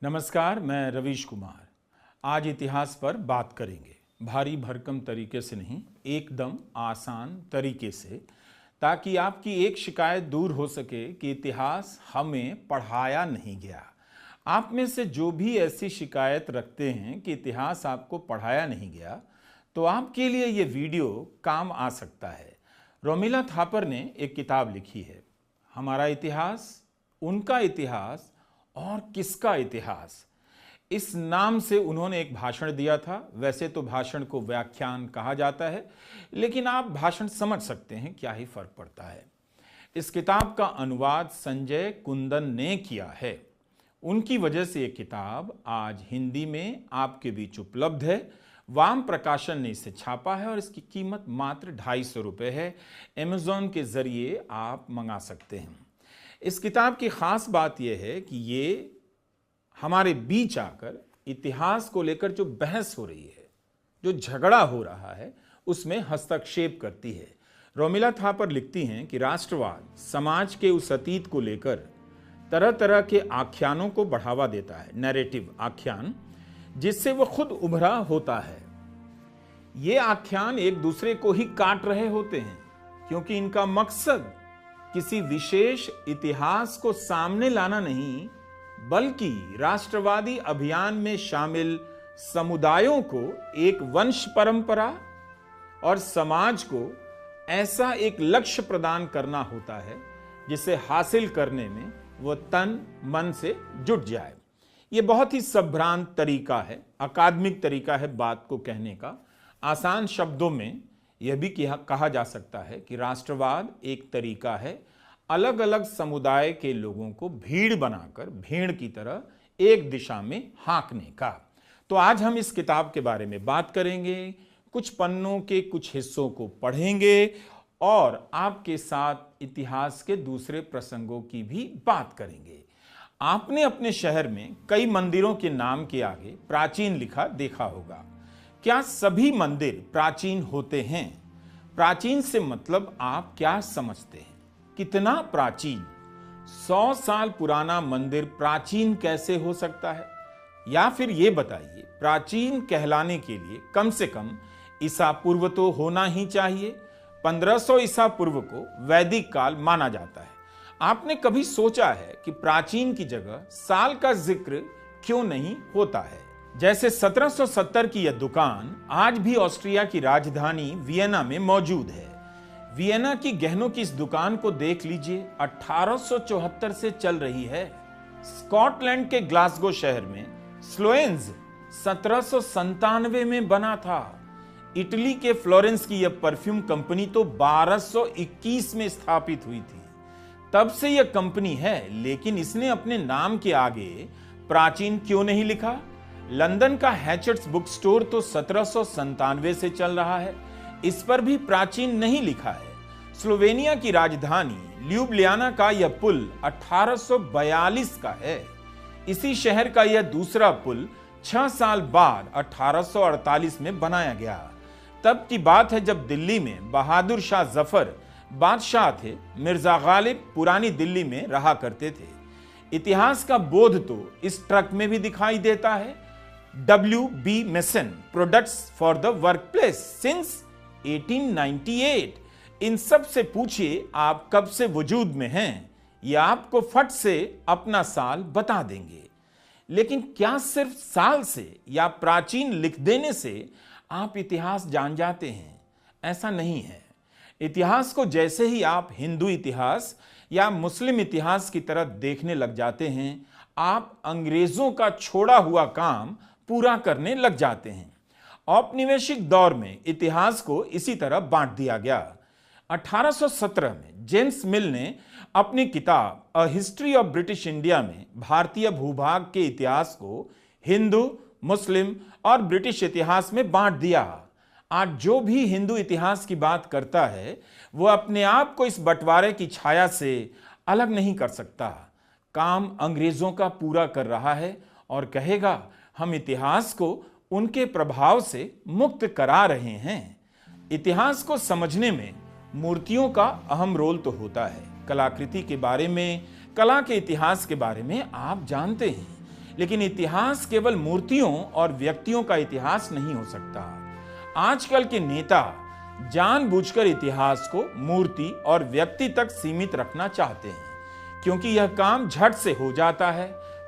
नमस्कार, मैं रवीश कुमार। आज इतिहास पर बात करेंगे, भारी भरकम तरीके से नहीं, एकदम आसान तरीके से, ताकि आपकी एक शिकायत दूर हो सके कि इतिहास हमें पढ़ाया नहीं गया। आप में से जो भी ऐसी शिकायत रखते हैं कि इतिहास आपको पढ़ाया नहीं गया, तो आपके लिए ये वीडियो काम आ सकता है। रोमिला थापर ने एक किताब लिखी है, हमारा इतिहास, उनका इतिहास और किसका इतिहास। इस नाम से उन्होंने एक भाषण दिया था। वैसे तो भाषण को व्याख्यान कहा जाता है, लेकिन आप भाषण समझ सकते हैं, क्या ही फर्क पड़ता है। इस किताब का अनुवाद संजय कुंदन ने किया है। उनकी वजह से ये किताब आज हिंदी में आपके बीच उपलब्ध है। वाम प्रकाशन ने इसे छापा है और इसकी कीमत मात्र 250 रुपये है। अमेज़ॉन के जरिए आप मंगा सकते हैं। इस किताब की खास बात यह है कि ये हमारे बीच आकर इतिहास को लेकर जो बहस हो रही है, जो झगड़ा हो रहा है, उसमें हस्तक्षेप करती है। रोमिला थापर लिखती हैं कि राष्ट्रवाद समाज के उस अतीत को लेकर तरह तरह के आख्यानों को बढ़ावा देता है, नैरेटिव आख्यान, जिससे वो खुद उभरा होता है। ये आख्यान एक दूसरे को ही काट रहे होते हैं, क्योंकि इनका मकसद किसी विशेष इतिहास को सामने लाना नहीं, बल्कि राष्ट्रवादी अभियान में शामिल समुदायों को एक वंश परंपरा और समाज को ऐसा एक लक्ष्य प्रदान करना होता है जिसे हासिल करने में वो तन मन से जुट जाए। ये बहुत ही संभ्रांत तरीका है, अकादमिक तरीका है बात को कहने का। आसान शब्दों में यह भी कहा जा सकता है कि राष्ट्रवाद एक तरीका है अलग अलग समुदाय के लोगों को भीड़ बनाकर भेड़ की तरह एक दिशा में हाँकने का। तो आज हम इस किताब के बारे में बात करेंगे, कुछ पन्नों के कुछ हिस्सों को पढ़ेंगे और आपके साथ इतिहास के दूसरे प्रसंगों की भी बात करेंगे। आपने अपने शहर में कई मंदिरों के नाम के आगे प्राचीन लिखा देखा होगा। क्या सभी मंदिर प्राचीन होते हैं? प्राचीन से मतलब आप क्या समझते हैं? कितना प्राचीन? 100 साल पुराना मंदिर प्राचीन कैसे हो सकता है? या फिर ये बताइए, प्राचीन कहलाने के लिए कम से कम ईसा पूर्व तो होना ही चाहिए। 1500 ईसा पूर्व को वैदिक काल माना जाता है। आपने कभी सोचा है कि प्राचीन की जगह साल का जिक्र क्यों नहीं होता है? जैसे 1770 की यह दुकान आज भी ऑस्ट्रिया की राजधानी वियना में मौजूद है। वियना की गहनों की इस दुकान को देख लीजिए, 1874 से चल रही है। स्कॉटलैंड के ग्लासगो शहर में स्लोएन्स 1797 में बना था। इटली के फ्लोरेंस की यह परफ्यूम कंपनी तो 1221 में स्थापित हुई थी। तब से यह कंपनी है, लेकिन इसने अपने नाम के आगे प्राचीन क्यों नहीं लिखा? लंदन का हैचेट्स बुक स्टोर तो 1797 से चल रहा है, इस पर भी प्राचीन नहीं लिखा है। स्लोवेनिया की राजधानी ल्यूब्लियाना का यह पुल 1842 का है। इसी शहर का यह दूसरा पुल 6 साल बाद 1848 में बनाया गया। तब की बात है जब दिल्ली में बहादुर शाह जफर बादशाह थे। मिर्जा गालिब पुरानी दिल्ली में रहा करते थे। इतिहास का बोध तो इस ट्रक में भी दिखाई देता है। W.B. Mason, products for the workplace since 1898। इन सब से पूछिए आप कब से वजूद में हैं, या आपको फट से अपना साल बता देंगे। लेकिन क्या सिर्फ साल से या प्राचीन लिख देने से आप इतिहास जान जाते हैं? ऐसा नहीं है। इतिहास को जैसे ही आप हिंदू इतिहास या मुस्लिम इतिहास की तरह देखने लग जाते हैं, आप अंग्रेजों का छोड़ा हुआ काम पूरा करने लग जाते हैं। औपनिवेशिक दौर में इतिहास को इसी तरह बांट दिया गया। 1817 में जेम्स मिल ने अपनी किताब a history of British India में भारतीय भूभाग के इतिहास को हिंदू, मुस्लिम और ब्रिटिश इतिहास में बांट दिया। आज जो भी हिंदू इतिहास की बात करता है, वो अपने आप को इस बंटवारे की छाया से अलग नहीं कर सकता। काम अंग्रेजों का पूरा कर रहा है और कहेगा हम इतिहास को उनके प्रभाव से मुक्त करा रहे हैं। इतिहास को समझने में मूर्तियों का अहम रोल तो होता है। कलाकृति के बारे में, कला के इतिहास के बारे में आप जानते हैं। लेकिन इतिहास केवल मूर्तियों और व्यक्तियों का इतिहास नहीं हो सकता। आजकल के नेता जानबूझकर इतिहास को मूर्ति और व्यक्ति तक सीमित रखना चाहते हैं, क्योंकि यह काम झट से हो जाता है।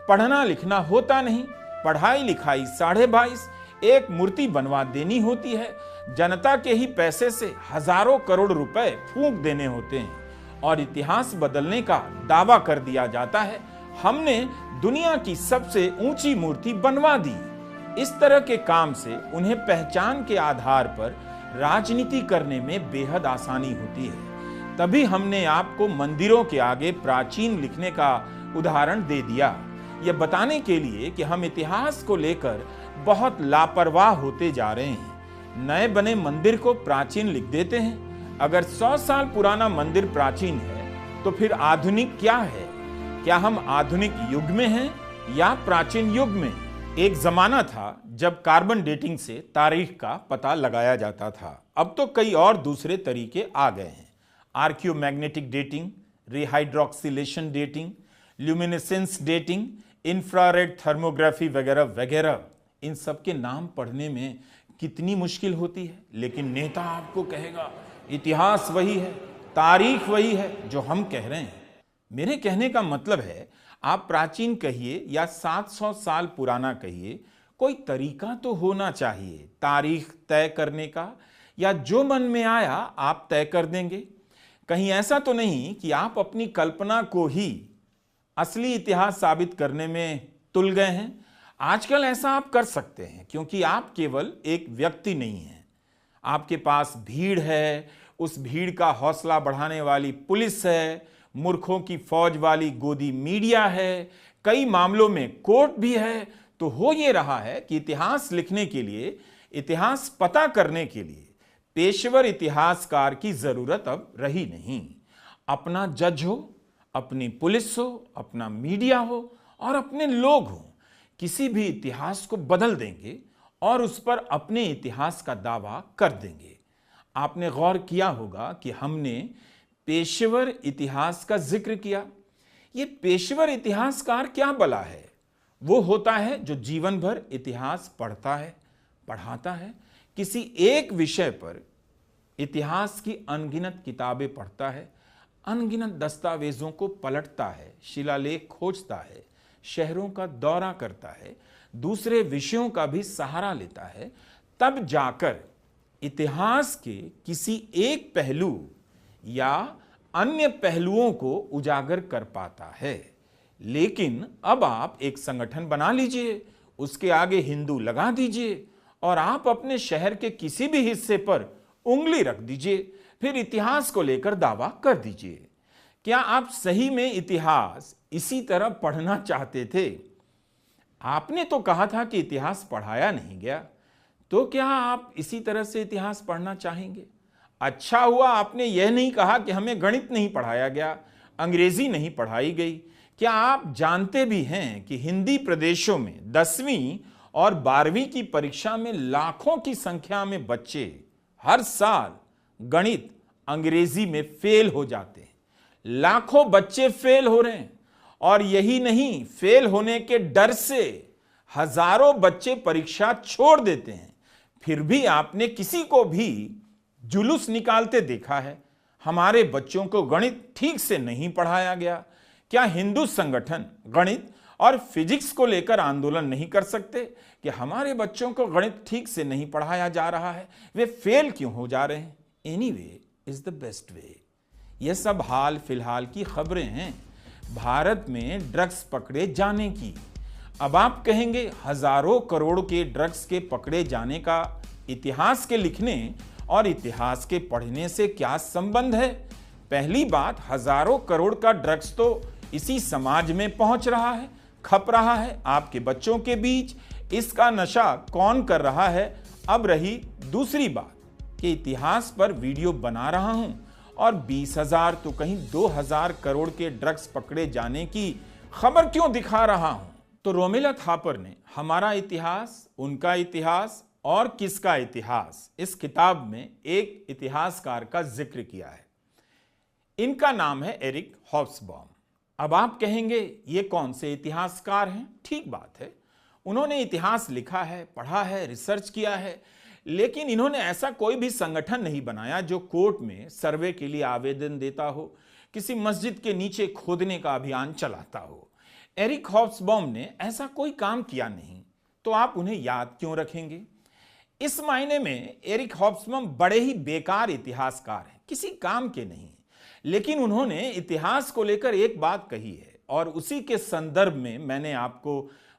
पढ़ना लिखना होता नहीं, पढ़ाई लिखाई 22.5, एक मूर्ति बनवा देनी होती है। जनता के ही पैसे से हजारों करोड़ रुपए फूंक देने होते हैं और इतिहास बदलने का दावा कर दिया जाता है, हमने दुनिया की सबसे ऊंची मूर्ति बनवा दी। इस तरह के काम से उन्हें पहचान के आधार पर राजनीति करने में बेहद आसानी होती है। तभी हमने आपको मंदिरों के आगे प्राचीन लिखने का उदाहरण दे दिया, यह बताने के लिए कि हम इतिहास को लेकर बहुत लापरवाह होते जा रहे हैं। नए बने मंदिर को प्राचीन लिख देते हैं। अगर 100 साल पुराना मंदिर प्राचीन है तो फिर आधुनिक क्या है? क्या हम आधुनिक युग में हैं या प्राचीन युग में? एक जमाना था जब कार्बन डेटिंग से तारीख का पता लगाया जाता था। अब तो कई और दूसरे तरीके आ गए हैं। Archaeomagnetic dating, rehydroxylation dating, luminescence dating, infrared thermography वगैरह वगैरह। इन सब के नाम पढ़ने में कितनी मुश्किल होती है, लेकिन नेता आपको कहेगा इतिहास वही है, तारीख वही है जो हम कह रहे हैं। मेरे कहने का मतलब है, आप प्राचीन कहिए या 700 साल पुराना कहिए, कोई तरीका तो होना चाहिए तारीख तय करने का, या जो मन में आया आप तय कर देंगे। कहीं ऐसा तो नहीं कि आप अपनी कल्पना को ही असली इतिहास साबित करने में तुल गए हैं। आजकल ऐसा आप कर सकते हैं, क्योंकि आप केवल एक व्यक्ति नहीं हैं। आपके पास भीड़ है, उस भीड़ का हौसला बढ़ाने वाली पुलिस है, मूर्खों की फौज वाली गोदी मीडिया है, कई मामलों में कोर्ट भी है। तो हो ये रहा है कि इतिहास लिखने के लिए, इतिहास पता करने के लिए पेशेवर इतिहासकार की जरूरत अब रही नहीं। अपना जज हो, अपनी पुलिस हो, अपना मीडिया हो और अपने लोग हो, किसी भी इतिहास को बदल देंगे और उस पर अपने इतिहास का दावा कर देंगे। आपने गौर किया होगा कि हमने पेशेवर इतिहास का जिक्र किया। ये पेशेवर इतिहासकार क्या भला है? वो होता है जो जीवन भर इतिहास पढ़ता है, पढ़ाता है, किसी एक विषय पर इतिहास की अनगिनत किताबें पढ़ता है, अनगिनत दस्तावेजों को पलटता है, शिलालेख खोजता है, शहरों का दौरा करता है, दूसरे विषयों का भी सहारा लेता है, तब जाकर इतिहास के किसी एक पहलू या अन्य पहलुओं को उजागर कर पाता है। लेकिन अब आप एक संगठन बना लीजिए, उसके आगे हिंदू लगा दीजिए और आप अपने शहर के किसी भी हिस्से पर उंगली रख दीजिए, फिर इतिहास को लेकर दावा कर दीजिए। क्या आप सही में इतिहास इसी तरह पढ़ना चाहते थे? आपने तो कहा था कि इतिहास पढ़ाया नहीं गया, तो क्या आप इसी तरह से इतिहास पढ़ना चाहेंगे? अच्छा हुआ आपने यह नहीं कहा कि हमें गणित नहीं पढ़ाया गया, अंग्रेजी नहीं पढ़ाई गई। क्या आप जानते भी हैं कि हिंदी प्रदेशों में 10वीं और 12वीं की परीक्षा में लाखों की संख्या में बच्चे हर साल गणित अंग्रेजी में फेल हो जाते हैं? लाखों बच्चे फेल हो रहे हैं और यही नहीं, फेल होने के डर से हजारों बच्चे परीक्षा छोड़ देते हैं। फिर भी आपने किसी को भी जुलूस निकालते देखा है? हमारे बच्चों को गणित ठीक से नहीं पढ़ाया गया। क्या हिंदू संगठन गणित और फिजिक्स को लेकर आंदोलन नहीं कर सकते कि हमारे बच्चों को गणित ठीक से नहीं पढ़ाया जा रहा है, वे फेल क्यों हो जा रहे हैं? Anyway is the best way. यह सब हाल फिलहाल की खबरें हैं भारत में ड्रग्स पकड़े जाने की। अब आप कहेंगे हजारों करोड़ के ड्रग्स के पकड़े जाने का इतिहास के लिखने और इतिहास के पढ़ने से क्या संबंध है? पहली बात, हजारों करोड़ का ड्रग्स तो इसी समाज में पहुंच रहा है, खप रहा है आपके बच्चों के बीच। इसका नशा कौन कर रहा है? अब रही दूसरी बात कि इतिहास पर वीडियो बना रहा हूं और 20,000 तो कहीं 2,000 करोड़ के ड्रग्स पकड़े जाने की खबर क्यों दिखा रहा हूं? तो रोमिला थापर ने हमारा इतिहास, उनका इतिहास और किसका इतिहास इस किताब में एक इतिहासकार का जिक्र किया है। इनका नाम है एरिक हॉब्सबॉम। अब आप कहेंगे ये कौन से इतिहासकार हैं? ठीक बात है, उन्होंने इतिहास लिखा है, पढ़ा है, रिसर्च किया है, लेकिन इन्होंने ऐसा कोई भी संगठन नहीं बनाया जो कोर्ट में सर्वे के लिए आवेदन देता हो, किसी मस्जिद के नीचे खोदने का अभियान चलाता हो। एरिक हॉब्सबॉम ने ऐसा कोई काम किया नहीं, तो आप उन्हें याद क्यों रखेंगे? इस मायने में एरिक हॉब्सबॉम बड़े ही बेकार इतिहासकार हैं, किसी काम के नहीं। लेकिन उन्होंने इतिहास को लेकर एक बात कही है और उसी के संदर्भ में मैंने आपको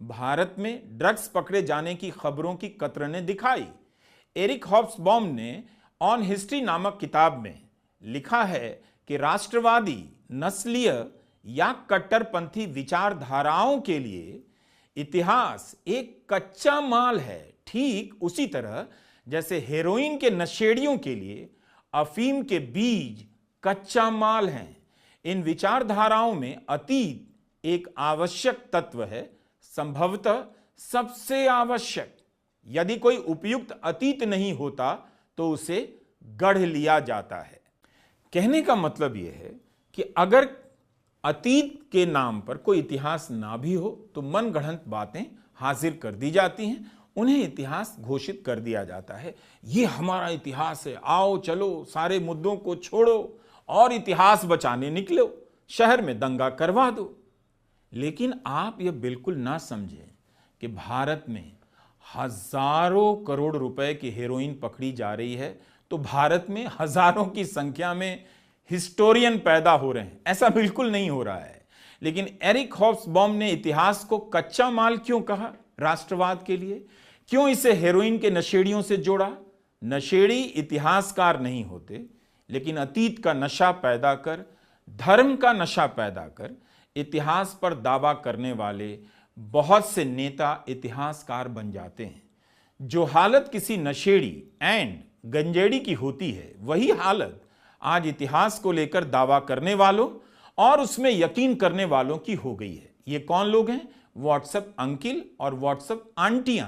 भारत में ड्रग्स पकड़े जाने की खबरों की कतरनें दिखाई। एरिक हॉब्सबॉम ने ऑन हिस्ट्री नामक किताब में लिखा है कि राष्ट्रवादी, नस्लीय या कट्टरपंथी विचारधाराओं के लिए इतिहास एक कच्चा माल है, ठीक उसी तरह जैसे हेरोइन के नशेड़ियों के लिए अफीम के बीज कच्चा माल हैं। इन विचारधाराओं में अतीत एक आवश्यक तत्व है, संभवतः सबसे आवश्यक। यदि कोई उपयुक्त अतीत नहीं होता तो उसे गढ़ लिया जाता है। कहने का मतलब यह है कि अगर अतीत के नाम पर कोई इतिहास ना भी हो तो मनगढ़ंत बातें हाजिर कर दी जाती हैं, उन्हें इतिहास घोषित कर दिया जाता है। ये हमारा इतिहास है, आओ चलो सारे मुद्दों को छोड़ो और इतिहास बचाने निकलो, शहर में दंगा करवा दो। लेकिन आप यह बिल्कुल ना समझें कि भारत में हजारों करोड़ रुपए की हेरोइन पकड़ी जा रही है तो भारत में हजारों की संख्या में हिस्टोरियन पैदा हो रहे हैं, ऐसा बिल्कुल नहीं हो रहा है। लेकिन एरिक हॉब्सबॉम ने इतिहास को कच्चा माल क्यों कहा राष्ट्रवाद के लिए? क्यों इसे हेरोइन के नशेड़ियों से जोड़ा? नशेड़ी इतिहासकार नहीं होते, लेकिन अतीत का नशा पैदा कर, धर्म का नशा पैदा कर इतिहास पर दावा करने वाले बहुत से नेता इतिहासकार बन जाते हैं। जो हालत किसी नशेड़ी एंड गंजेड़ी की होती है, वही हालत आज इतिहास को लेकर दावा करने वालों और उसमें यकीन करने वालों की हो गई है। ये कौन लोग हैं? व्हाट्सएप अंकिल और व्हाट्सएप आंटियां।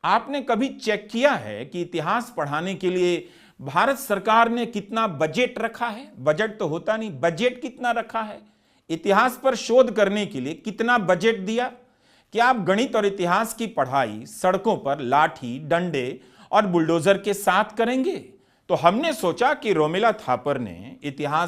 आपने कभी चेक किया है कि इतिहास पढ़ाने के लिए भारत सरकार ने कितना बजट रखा है? बजट तो होता नहीं, बजट कितना रखा है? इतिहास पर शोध करने के लिए कितना बजट दिया? क्या आप गणित और इतिहास की पढ़ाई सड़कों पर लाठी, डंडे और बुलडोजर के साथ करेंगे? तो हमने सोचा कि रोमिला थापर ने इतिहास